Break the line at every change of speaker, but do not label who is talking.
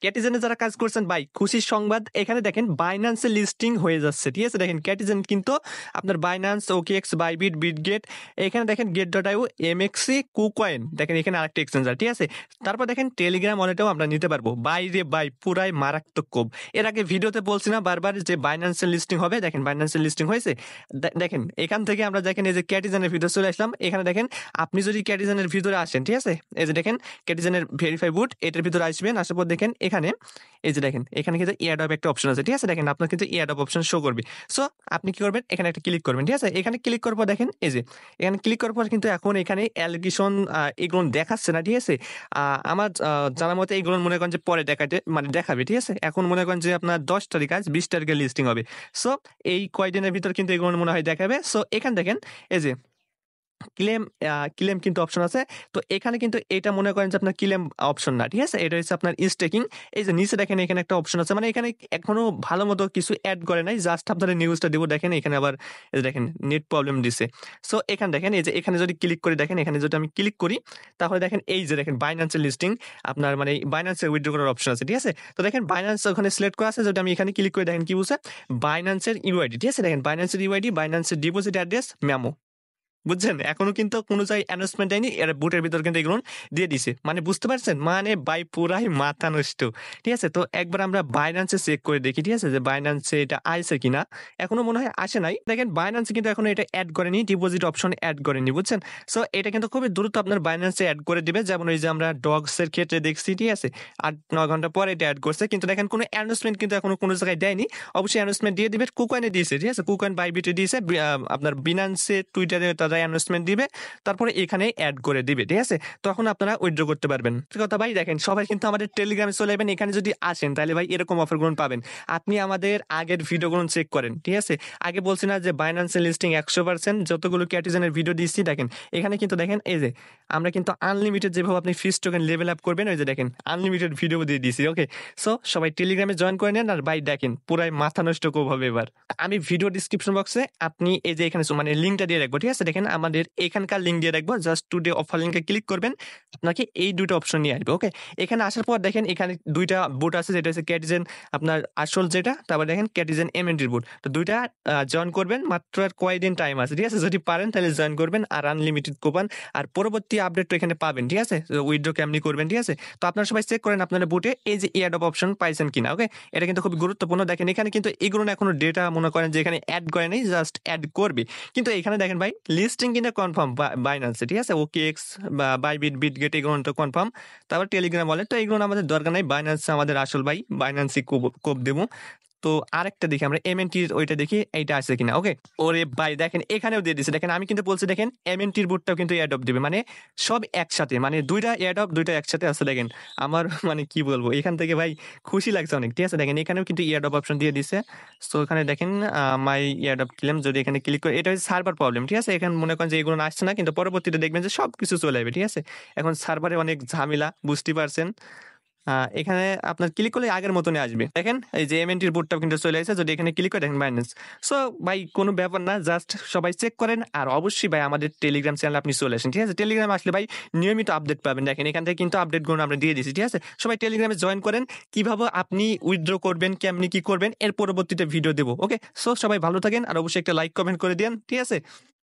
ক্যাটিজেনে যারা কাজ করছেন ভাই খুশির সংবাদ, এখানে দেখেন বাইন্যান্সে লিস্টিং হয়ে যাচ্ছে, ঠিক আছে। দেখেন ক্যাটিজেন কিন্তু আপনার বাইন্যান্স, ওকেএক্স, বাইবিট, বিটগেট, এখানে দেখেন গেট.আইও, এমএক্সি, কুকয়েন, দেখেন এখানে আরেকটা এক্সচেঞ্জার, ঠিক আছে। তারপর দেখেন টেলিগ্রাম ওয়ালেটেও আমরা নিতে পারবো। বাইরে বাই পুরাই মারাত্মক কোব। এর আগে ভিডিওতে বলছি না বারবার যে বাইন্যান্সের লিস্টিং হবে, দেখেন বাইন্যান্সের লিস্টিং হয়েছে। দেখেন এখান থেকে আমরা দেখেন এই যে ক্যাটিজেনের ভিতরে চলে আসলাম। এখানে দেখেন আপনি যদি ক্যাটিজেনের ভিতরে আসেন, ঠিক আছে, এই যে দেখেন ক্যাটিজেনের ভেরিফাই বুট, এটার ভিতরে আসবেন। আসার পর দেখেন এখানে এই যে দেখেন এখানে কিন্তু এয়ারড্রপ একটা অপশন আছে, ঠিক আছে। দেখেন আপনার কিন্তু এয়ারড্রপ অপশন শো করবে। সো আপনি কি করবেন, এখানে একটা ক্লিক করবেন, ঠিক আছে। এখানে ক্লিক করার পর দেখেন এই যে এখানে ক্লিক করার পর কিন্তু এখন এখানে অ্যালিগেশন এগুলো দেখাচ্ছে না, ঠিক আছে। আমার জানার মতে এগুলো মনে করেন যে পরে দেখাতে মানে দেখাবে, ঠিক আছে। এখন মনে করেন যে আপনার 10 তারিখ আজ 20 তারিখে লিস্টিং হবে। সো এই কয়দিনের ভিতর কিন্তু এগুলো মনে হয় দেখাবে। সো এখানে দেখেন এই যে ক্লেম কিন্তু অপশন আছে। তো এখানে কিন্তু এটা মনে করেন যে আপনার ক্লেম অপশন না, ঠিক আছে। এটা হচ্ছে আপনার স্টেকিং। এই যে নিচে দেখেন এখানে একটা অপশন আছে, মানে এখানে এখনো ভালো মতো কিছু অ্যাড করে নাই, জাস্ট আপনাদের নিউজটা দিব। দেখেন এখানে আবার এই যে দেখেন নেট প্রবলেম দিছে। সো এখানে দেখেন এই যে এখানে যদি ক্লিক করি, দেখেন এখানে যদি আমি ক্লিক করি তাহলে দেখেন এই যে দেখেন বাইন্যান্সের লিস্টিং আপনার মানে বাইন্যান্সের উইথড্র করার অপশন আছে, ঠিক আছে। তো দেখেন বাইন্যান্স ওখানে সিলেক্ট করা আছে, যদি আমি এখানে ক্লিক করে দেখেন কি বলছে, বাইন্যান্সের ইউআইডি, ঠিক আছে। দেখেন বাইন্যান্সের ইউআইডি, বাইন্যান্সের ডিপোজিট অ্যাড্রেস, মেমো, বুঝছেন। এখনো কিন্তু কোনো জায়গায় অ্যানাউন্সমেন্ট দেয়নি, এর বুটের ভিতর কিন্তু এগুলো দিয়ে দিছে, মানে বুঝতে পারছেন, মানে বাই পুরাই মাথা নষ্ট, ঠিক আছে। তো একবার আমরা বাইন্যান্সে চেক করে দেখি, ঠিক আছে, যে বাইন্যান্সে এটা আসছে কিনা। এখনো মনে হয় আসে নাই। দেখেন বাইন্যান্সে কিন্তু এখনো এটা অ্যাড করেনি, ডিপোজিট অপশন অ্যাড করেনি, বুঝছেন। সো এটা কিন্তু খুবই দ্রুত আপনার বাইন্যান্সে অ্যাড করে দিবে। যেমন ওই যে আমরা ডগসের ক্ষেত্রে দেখছি, ঠিক আছে, 8-9 ঘন্টা পরে এটা অ্যাড করছে, কিন্তু দেখেন কোনো অ্যানাউন্সমেন্ট কিন্তু এখনো কোনো জায়গায় দেয়নি। অবশ্যই অ্যানাউন্সমেন্ট দিয়ে দিবে, কুকয়েনে দিয়েছে, ঠিক আছে, কুকয়েন বাইবিটে দিয়েছে, আপনার বিনান্সে, টুইটারে তারা অ্যানাউন্সমেন্ট দিবে, তারপরে এখানে অ্যাড করে দিবে, ঠিক আছে। তখন আপনারা উইথড্র করতে পারবেন। কথা ভাই দেখেন সবাই কিন্তু আমাদের টেলিগ্রামে চলে যাবেন। এখানে যদি আসেন তাহলে ভাই এরকম অফারগুলো পাবেন। আপনি আমাদের আগের ভিডিওগুলো চেক করেন, ঠিক আছে। আগে বলছি না যে বাইন্যান্সের লিস্টিং 100%, যতগুলো ক্যাটিজেনের ভিডিও দিচ্ছি দেখেন এখানে কিন্তু দেখেন এই যে আমরা কিন্তু আনলিমিটেড যেভাবে আপনি ফিস টোকেন লেভেল আপ করবেন, ওই যে দেখেন আনলিমিটেড ভিডিও দিয়ে দিয়েছি। ওকে, সো সবাই টেলিগ্রামে জয়েন করে নেন। আর ভাই দেখেন পুরাই মাথা নষ্ট করবো হবে এবার। আমি ভিডিও ডিসক্রিপশন বক্সে আপনি এই যে এখানে মানে লিঙ্কটা দিয়ে রাখবো, ঠিক আছে। দেখেন আমাদের এখানকার লিঙ্ক দিয়ে রাখবো, জাস্ট টুডে অফার লিঙ্কে ক্লিক করবেন, আপনাকে এই দুটো অপশন নিয়ে আসবে। ওকে, এখানে আসার পর দেখেন এখানে দুইটা বুট আছে, যেটা হচ্ছে ক্যাটিজেন আপনার আসল যেটা, তারপর দেখেন ক্যাটিজেন এমএনটির বুট। তো দুইটা জয়েন করবেন, মাত্র আর কয়েকদিন টাইম আছে, ঠিক আছে। যদি পারেন তাহলে জয়েন করবেন, আর আনলিমিটেড কুপন আর পরবর্তী আপডেট তো এখানে পাবেন, ঠিক আছে। উইথড্র কেমনি করবেন, ঠিক আছে। তো আপনারা সবাই চেক করেন আপনারা বুটে এই যে এয়ারড্রপ অপশন পাইছেন কিনা। ওকে, এটা কিন্তু খুব গুরুত্বপূর্ণ। দেখেন এখানে কিন্তু এগুলো এখনো ডেটা মনে করেন যে এখানে অ্যাড করে নেই, জাস্ট অ্যাড করবে। কিন্তু এখানে দেখেন ভাই লিস্টিং কিন্তু কনফার্ম বাইন্যান্সে, ঠিক আছে। ওকেএক্স বা বাইবিট, বিটগেট এগুলো তো কনফার্ম। তারপর টেলিগ্রাম ওয়ালেট তো এগুলো আমাদের দরকার নাই, বাইন্যান্স আমাদের আসল ভাই, বাইন্যান্সই কোপ দেবো। তো আরেকটা দেখি আমরা এমএনটির, ওইটা দেখি এইটা আছে কিনা। ওকে, ওরে ভাই দেখেন এখানেও দিয়ে দিচ্ছে। দেখেন আমি কিন্তু বলছি দেখেন এমএনটির বুটটাও কিন্তু এয়ারড্রপ দিবে, মানে সব একসাথে, মানে দুইটা এয়ারড্রপ দুইটা একসাথে আছে। দেখেন আমার মানে কি বলবো, এখান থেকে ভাই খুশি লাগছে অনেক, ঠিক আছে। দেখেন এখানেও কিন্তু এয়ারড্রপ অপশন দিয়ে দিছে। সো এখানে দেখেন মাই এয়ারড্রপ ক্লেম, যদি এখানে ক্লিক করে, এটা হচ্ছে সার্ভার প্রবলেম, ঠিক আছে। এখানে মনে করেন যে এগুলো আসছে না, কিন্তু পরবর্তীতে দেখবেন যে সব কিছু চলে যাবে, ঠিক আছে। এখন সার্ভারে অনেক ঝামেলা, বুঝতে পারছেন। এখানে আপনার ক্লিক করলে আগের মতনই আসবে। দেখেন এই যে এমএনটির বুটটাও কিন্তু চলে আসছে, যদি এখানে ক্লিক করে দেখেন বাইন্যান্স। সো ভাই কোনো ব্যাপার না, জাস্ট সবাই চেক করেন। আর অবশ্যই ভাই আমাদের টেলিগ্রাম চ্যানেল আপনি চলে আসেন, ঠিক আছে। টেলিগ্রাম আসলে ভাই নিয়মিত আপডেট পাবেন। দেখেন এখান থেকে কিন্তু আপডেটগুলো আমরা দিয়ে দিচ্ছি, ঠিক আছে। সবাই টেলিগ্রামে জয়েন করেন, কিভাবে আপনি উইথড্র করবেন, কেমনি কি করবেন এর পরবর্তীতে ভিডিও দেবো। ওকে, সো সবাই ভালো থাকেন, আর অবশ্যই একটা লাইক কমেন্ট করে দেন, ঠিক আছে।